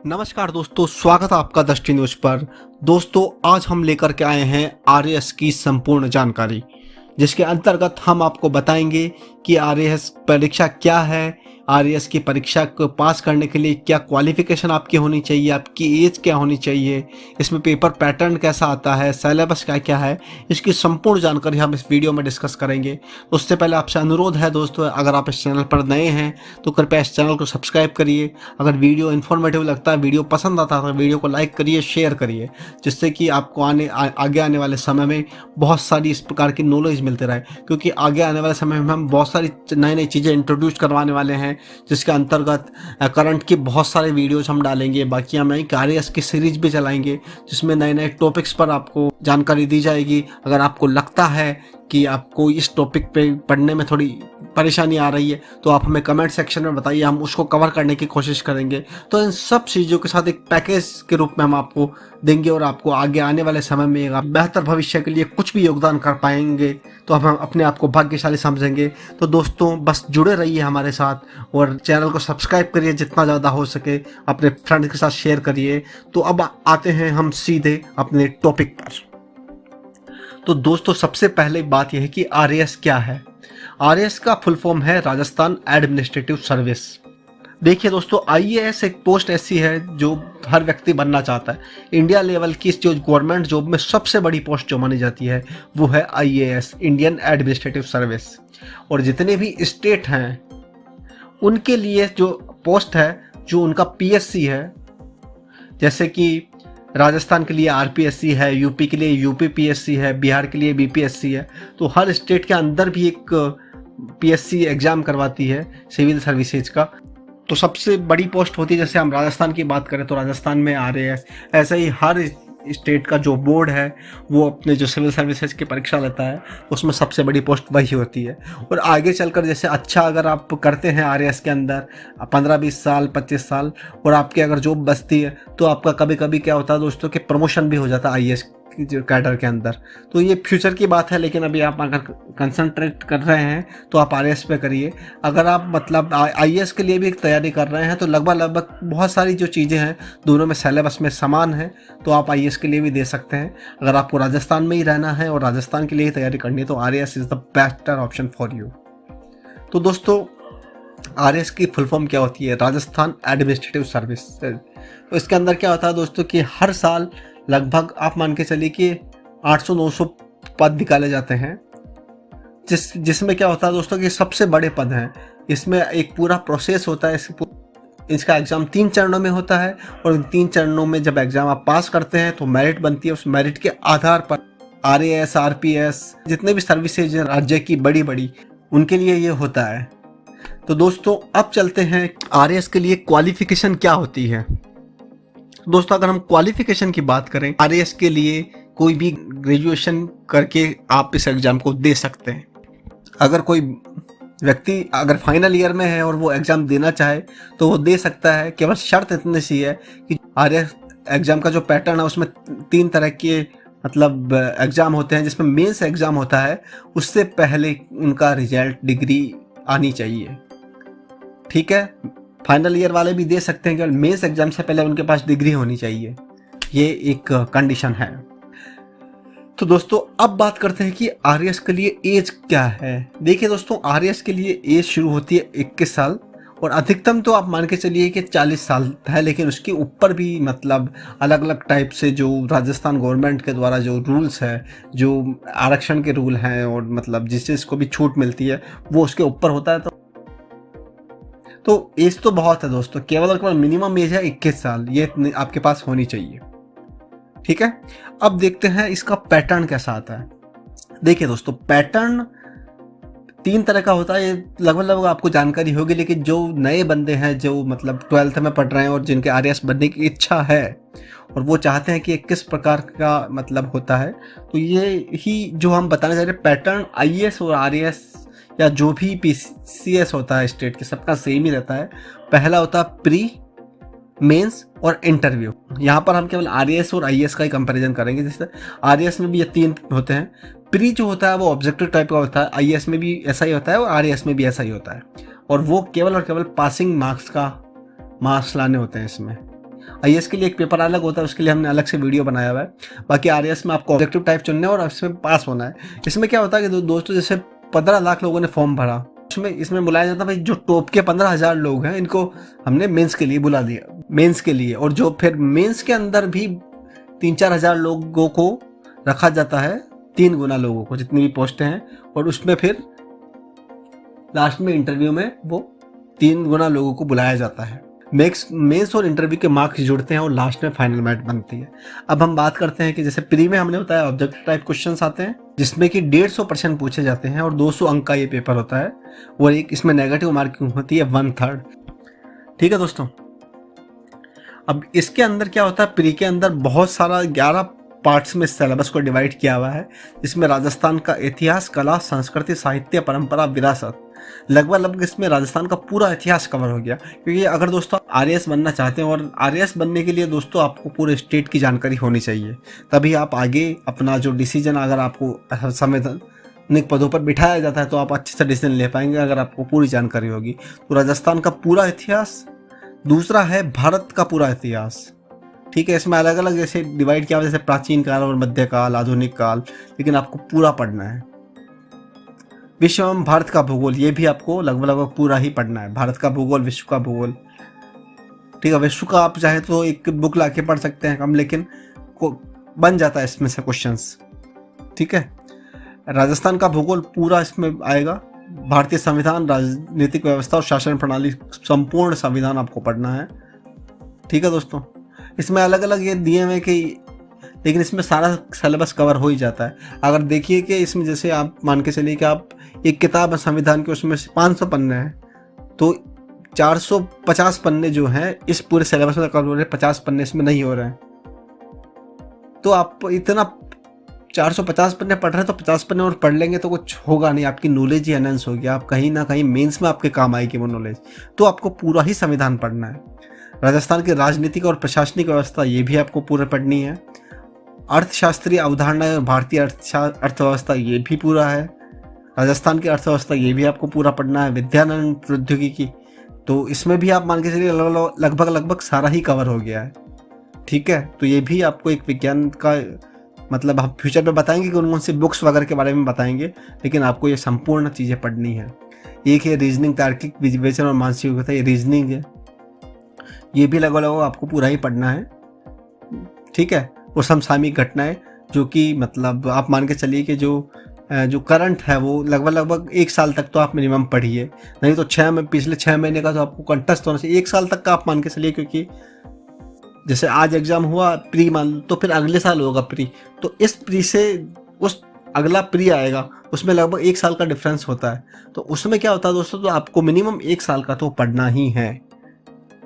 नमस्कार दोस्तों, स्वागत है आपका दृष्टि न्यूज पर। दोस्तों, आज हम लेकर के आए हैं आरएएस की संपूर्ण जानकारी, जिसके अंतर्गत हम आपको बताएंगे कि आरएएस परीक्षा क्या है, आरएएस की परीक्षा को पास करने के लिए क्या क्वालिफिकेशन आपकी होनी चाहिए, आपकी एज क्या होनी चाहिए, इसमें पेपर पैटर्न कैसा आता है, सिलेबस क्या क्या है, इसकी संपूर्ण जानकारी हम इस वीडियो में डिस्कस करेंगे। उससे पहले आपसे अनुरोध है दोस्तों, अगर आप इस चैनल पर नए हैं तो कृपया इस चैनल को सब्सक्राइब करिए। अगर वीडियो इन्फॉर्मेटिव लगता है, वीडियो पसंद आता है तो वीडियो को लाइक करिए, शेयर करिए, जिससे कि आपको आगे आने वाले समय में बहुत सारी इस प्रकार की नॉलेज मिलते रहे, क्योंकि आगे आने वाले समय में हम बहुत सारी नई नई चीज़ें इंट्रोड्यूस करवाने वाले हैं, जिसके अंतर्गत करंट की बहुत सारे वीडियोज हम डालेंगे। बाकी हम एक आरएएस की सीरीज भी चलाएंगे, जिसमें नए नए टॉपिक्स पर आपको जानकारी दी जाएगी। अगर आपको लगता है कि आपको इस टॉपिक पे पढ़ने में थोड़ी परेशानी आ रही है तो आप हमें कमेंट सेक्शन में बताइए, हम उसको कवर करने की कोशिश करेंगे। तो इन सब चीज़ों के साथ एक पैकेज के रूप में हम आपको देंगे और आपको आगे आने वाले समय में एक बेहतर भविष्य के लिए कुछ भी योगदान कर पाएंगे तो हम अपने आप को भाग्यशाली समझेंगे। तो दोस्तों, बस जुड़े रहिए हमारे साथ और चैनल को सब्सक्राइब करिए जितना ज़्यादा हो सके, अपने फ्रेंड्स के साथ शेयर करिए। तो अब आते हैं हम सीधे अपने टॉपिक पर। तो दोस्तों, सबसे पहले बात यह है कि आरएएस क्या है। आरएएस का फुल फॉर्म है राजस्थान एडमिनिस्ट्रेटिव सर्विस। देखिए दोस्तों, आईएएस एक पोस्ट ऐसी है जो हर व्यक्ति बनना चाहता है। इंडिया लेवल की जो गवर्नमेंट जॉब में सबसे बड़ी पोस्ट जो मानी जाती है वो है आईएएस, इंडियन एडमिनिस्ट्रेटिव सर्विस। और जितने भी स्टेट हैं उनके लिए जो पोस्ट है, जो उनका पीएससी है, जैसे कि राजस्थान के लिए आरपीएससी है, यूपी के लिए यूपीपीएससी है, बिहार के लिए बीपीएससी है। तो हर स्टेट के अंदर भी एक पीएससी एग्जाम करवाती है सिविल सर्विसेज का। तो सबसे बड़ी पोस्ट होती है, जैसे हम राजस्थान की बात करें तो राजस्थान में आरएएस। ऐसे ही हर स्टेट का जो बोर्ड है वो अपने जो सिविल सर्विसेज की परीक्षा लेता है, उसमें सबसे बड़ी पोस्ट वही होती है। और आगे चलकर जैसे अच्छा अगर आप करते हैं आरएएस के अंदर 15-20 साल 25 साल और आपकी अगर जॉब बचती है तो आपका कभी कभी क्या होता है दोस्तों कि प्रमोशन भी हो जाता है आईएएस जो कैडर के अंदर। तो ये फ्यूचर की बात है, लेकिन अभी आप अगर कंसंट्रेट कर रहे हैं तो आप आरएएस पे करिए। अगर आप मतलब आईएएस के लिए भी तैयारी कर रहे हैं तो लगभग बहुत सारी जो चीज़ें हैं दोनों में सिलेबस में समान है, तो आप आईएएस के लिए भी दे सकते हैं। अगर आपको राजस्थान में ही रहना है और राजस्थान के लिए ही तैयारी करनी है तो RAS is the better option for you. तो दोस्तों, आरएएस की फुल फॉर्म क्या होती है? Rajasthan administrative service. तो इसके अंदर क्या होता है दोस्तों कि हर साल लगभग आप मान के चलिए कि 800-900 पद निकाले जाते हैं, जिसमें क्या होता है दोस्तों कि सबसे बड़े पद हैं। इसमें एक पूरा प्रोसेस होता है। इसका एग्ज़ाम 3 चरणों में होता है और इन 3 चरणों में जब एग्ज़ाम आप पास करते हैं तो मेरिट बनती है। उस मेरिट के आधार पर आरएएस, आरपीएस, जितने भी सर्विसेज हैं राज्य की बड़ी बड़ी, उनके लिए ये होता है। तो दोस्तों, अब चलते हैं आरएएस के लिए क्वालिफिकेशन क्या होती है। दोस्तों, अगर हम क्वालिफिकेशन की बात करें, आरएएस के लिए कोई भी ग्रेजुएशन करके आप इस एग्ज़ाम को दे सकते हैं। अगर कोई व्यक्ति अगर फाइनल ईयर में है और वो एग्ज़ाम देना चाहे तो वो दे सकता है। केवल शर्त इतनी सी है कि आरएएस एग्ज़ाम का जो पैटर्न है उसमें 3 तरह के मतलब एग्ज़ाम होते हैं, जिसमें मेंस एग्ज़ाम होता है। उससे पहले उनका रिजल्ट, डिग्री आनी चाहिए। ठीक है, फाइनल ईयर वाले भी दे सकते हैं, केवल मेंस एग्जाम से पहले उनके पास डिग्री होनी चाहिए। ये एक कंडीशन है। तो दोस्तों, अब बात करते हैं कि आरएएस के लिए एज क्या है। देखिए दोस्तों, आरएएस के लिए एज शुरू होती है 21 साल और अधिकतम तो आप मान के चलिए कि 40 साल है, लेकिन उसके ऊपर भी मतलब अलग अलग टाइप से जो राजस्थान गवर्नमेंट के द्वारा जो रूल्स है, जो आरक्षण के रूल हैं और मतलब जिस चीज़ को भी छूट मिलती है वो उसके ऊपर होता है। तो एज तो बहुत है दोस्तों, केवल और केवल मिनिमम एज है 21 साल, ये आपके पास होनी चाहिए। ठीक है, अब देखते हैं इसका पैटर्न कैसा आता है। देखिए दोस्तों, पैटर्न 3 तरह का होता है। ये लगभग आपको जानकारी होगी, लेकिन जो नए बंदे हैं जो मतलब 12th में पढ़ रहे हैं और जिनके आरएएस बनने की इच्छा है और वो चाहते हैं कि किस प्रकार का मतलब होता है, तो ये ही जो हम बताने जा रहे हैं पैटर्न। आईएएस और आरएएस या जो भी पीसीएस होता है स्टेट के, सबका सेम ही रहता है। पहला होता है प्री, मेंस और इंटरव्यू। यहाँ पर हम केवल आरएएस और आईएएस का ही कंपैरिजन करेंगे। जैसे आरएएस में भी ये 3 होते हैं। प्री जो होता है वो ऑब्जेक्टिव टाइप का होता है, आईएएस में भी ऐसा ही होता है और आरएएस में भी ऐसा ही होता है। और वो केवल और केवल पासिंग मार्क्स लाने होते हैं इसमें। आईएएस के लिए एक पेपर अलग होता है, उसके लिए हमने अलग से वीडियो बनाया हुआ है। बाकी आरएएस में आपको ऑब्जेक्टिव टाइप चुनना है और इसमें पास होना है। इसमें क्या होता है कि दोस्तों जैसे 15 लाख लोगों ने फॉर्म भरा, इसमें बुलाया जाता है भाई जो टॉप के 15,000 लोग हैं इनको हमने मेंस के लिए बुला दिया, मेंस के लिए। और जो फिर मेंस के अंदर भी 3-4 हज़ार लोगों को रखा जाता है, 3 गुना लोगों को, जितनी भी पोस्टें हैं। और उसमें फिर लास्ट में इंटरव्यू में वो 3 गुना लोगों को बुलाया जाता है। मेंस और इंटरव्यू के मार्क्स जुड़ते हैं और लास्ट में फाइनल मेरिट बनती है। अब हम बात करते हैं कि जैसे प्री में हमने बताया ऑब्जेक्टिव टाइप क्वेश्चंस आते हैं जिसमें कि 150 प्रश्न पूछे जाते हैं और 200 अंक का ये पेपर होता है और एक इसमें नेगेटिव मार्किंग होती है 1/3। ठीक है दोस्तों, अब इसके अंदर क्या होता है, प्री के अंदर बहुत सारा 11 पार्ट्स में सिलेबस को डिवाइड किया हुआ है, जिसमें राजस्थान का इतिहास, कला, संस्कृति, साहित्य, परंपरा, विरासत, लगभग इसमें राजस्थान का पूरा इतिहास कवर हो गया। क्योंकि अगर दोस्तों आरएएस बनना चाहते हैं, और आरएएस बनने के लिए दोस्तों आपको पूरे स्टेट की जानकारी होनी चाहिए, तभी आप आगे अपना जो डिसीजन, अगर आपको संवैधानिक पदों पर बिठाया जाता है तो आप अच्छे से डिसीजन ले पाएंगे अगर आपको पूरी जानकारी होगी। तो राजस्थान का पूरा इतिहास, दूसरा है भारत का पूरा इतिहास। ठीक है, इसमें अलग अलग जैसे डिवाइड किया हुआ, जैसे प्राचीन काल और मध्यकाल, आधुनिक काल, लेकिन आपको पूरा पढ़ना है। विश्व एवं भारत का भूगोल, ये भी आपको लगभग पूरा ही पढ़ना है। भारत का भूगोल, विश्व का भूगोल, ठीक है। विश्व का आप चाहे तो एक बुक लाके पढ़ सकते हैं कम, लेकिन बन जाता है इसमें से क्वेश्चंस। ठीक है, राजस्थान का भूगोल पूरा इसमें आएगा। भारतीय संविधान, राजनीतिक व्यवस्था और शासन प्रणाली, संपूर्ण संविधान आपको पढ़ना है। ठीक है दोस्तों, इसमें अलग अलग ये दिए हुए कि, लेकिन इसमें सारा सिलेबस कवर हो ही जाता है। अगर देखिए कि इसमें जैसे आप मान के चलिए कि आप एक किताब है संविधान की, उसमें 500 पन्ने हैं, तो 450 पन्ने जो हैं इस पूरे सिलेबस में कवर हो रहे हैं, 50 पन्ने इसमें नहीं हो रहे हैं। तो आप इतना 450 पन्ने पढ़ रहे हैं तो 50 पन्ने और पढ़ लेंगे तो कुछ होगा नहीं, आपकी नॉलेज ही एनहांस होगी, आप कहीं ना कहीं मेंस में आपके काम आएगी वो नॉलेज। तो आपको पूरा ही संविधान पढ़ना है। राजस्थान की राजनीतिक और प्रशासनिक व्यवस्था, ये भी आपको पूरा पढ़नी है। अर्थशास्त्रीय अवधारणाएं, भारतीय अर्थव्यवस्था, ये भी पूरा है। राजस्थान की अर्थव्यवस्था, ये भी आपको पूरा पढ़ना है। विज्ञान प्रौद्योगिकी, तो इसमें भी आप मान के चलिए लगभग सारा ही कवर हो गया है। ठीक है, तो ये भी आपको एक विज्ञान का मतलब हम फ्यूचर में बताएंगे कि कौन सी बुक्स वगैरह के बारे में बताएंगे, लेकिन आपको ये संपूर्ण चीज़ें पढ़नी है। एक है रीजनिंग, तार्किक विवेचन और मानसिक योग्यता, ये रीजनिंग है, ये भी लगभग आपको पूरा ही पढ़ना है। ठीक है, वो समसामयिक घटनाएं, जो कि मतलब आप मान के चलिए कि जो करंट है वो लगभग 1 साल तक तो आप मिनिमम पढ़िए, नहीं तो पिछले 6 महीने का तो आपको कंटेस्ट होना चाहिए। 1 साल तक का आप मान के चलिए, क्योंकि जैसे आज एग्जाम हुआ प्री मान लो, तो फिर अगले साल होगा प्री, तो इस प्री से उस अगला प्री आएगा, उसमें लगभग 1 साल का डिफरेंस होता है। तो उसमें क्या होता है दोस्तों, तो आपको मिनिमम 1 साल का तो पढ़ना ही है।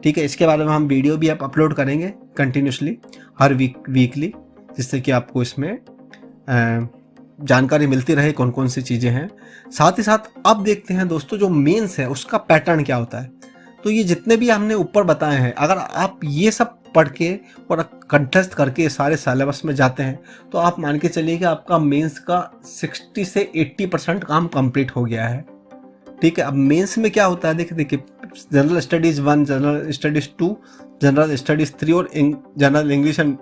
ठीक है, इसके बारे में हम वीडियो भी आप अपलोड करेंगे कंटिन्यूसली हर वीकली, जिससे कि आपको इसमें जानकारी मिलती रहे कौन कौन सी चीज़ें हैं। साथ ही साथ अब देखते हैं दोस्तों जो मेंस है उसका पैटर्न क्या होता है। तो ये जितने भी हमने ऊपर बताए हैं, अगर आप ये सब पढ़ के और कंटेस्ट करके सारे सिलेबस में जाते हैं तो आप मान के चलिए कि आपका मेंस का 60 से 80% काम कंप्लीट हो गया है। ठीक है, अब मेंस में क्या होता है, देखिए general studies 1, general studies 2, general studies 3 और जनरल इंग्लिश एंड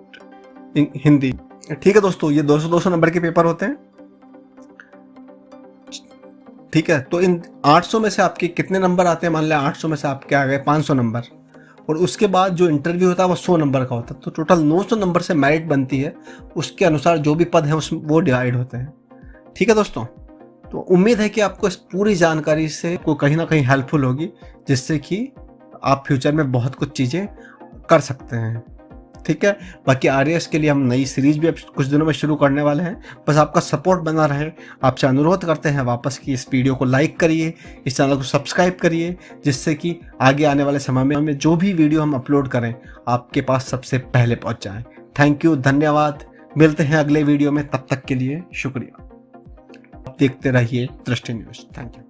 हिंदी। ठीक है दोस्तों, ये 200 नंबर के पेपर होते हैं। ठीक है, तो इन 800 में से आपके कितने नंबर आते हैं, मान लें 800 में से आपके आ गए 500 नंबर, और उसके बाद जो इंटरव्यू होता है वो 100 नंबर का होता है, तो टोटल 900 नंबर से मेरिट बनती है। उसके अनुसार जो भी पद हैं वो डिवाइड होते हैं। ठीक है दोस्तों, तो उम्मीद है कि आपको इस पूरी जानकारी से को कहीं ना कहीं हेल्पफुल होगी, जिससे कि आप फ्यूचर में बहुत कुछ चीज़ें कर सकते हैं। ठीक है, बाकी आरएएस के लिए हम नई सीरीज भी अब कुछ दिनों में शुरू करने वाले हैं, बस आपका सपोर्ट बना रहे। आपसे अनुरोध करते हैं वापस कि इस वीडियो को लाइक करिए, इस चैनल को सब्सक्राइब करिए, जिससे कि आगे आने वाले समय में जो भी वीडियो हम अपलोड करें आपके पास सबसे पहले पहुंच जाए। थैंक यू, धन्यवाद। मिलते हैं अगले वीडियो में, तब तक के लिए शुक्रिया। देखते रहिए दृष्टि न्यूज़। Thank you.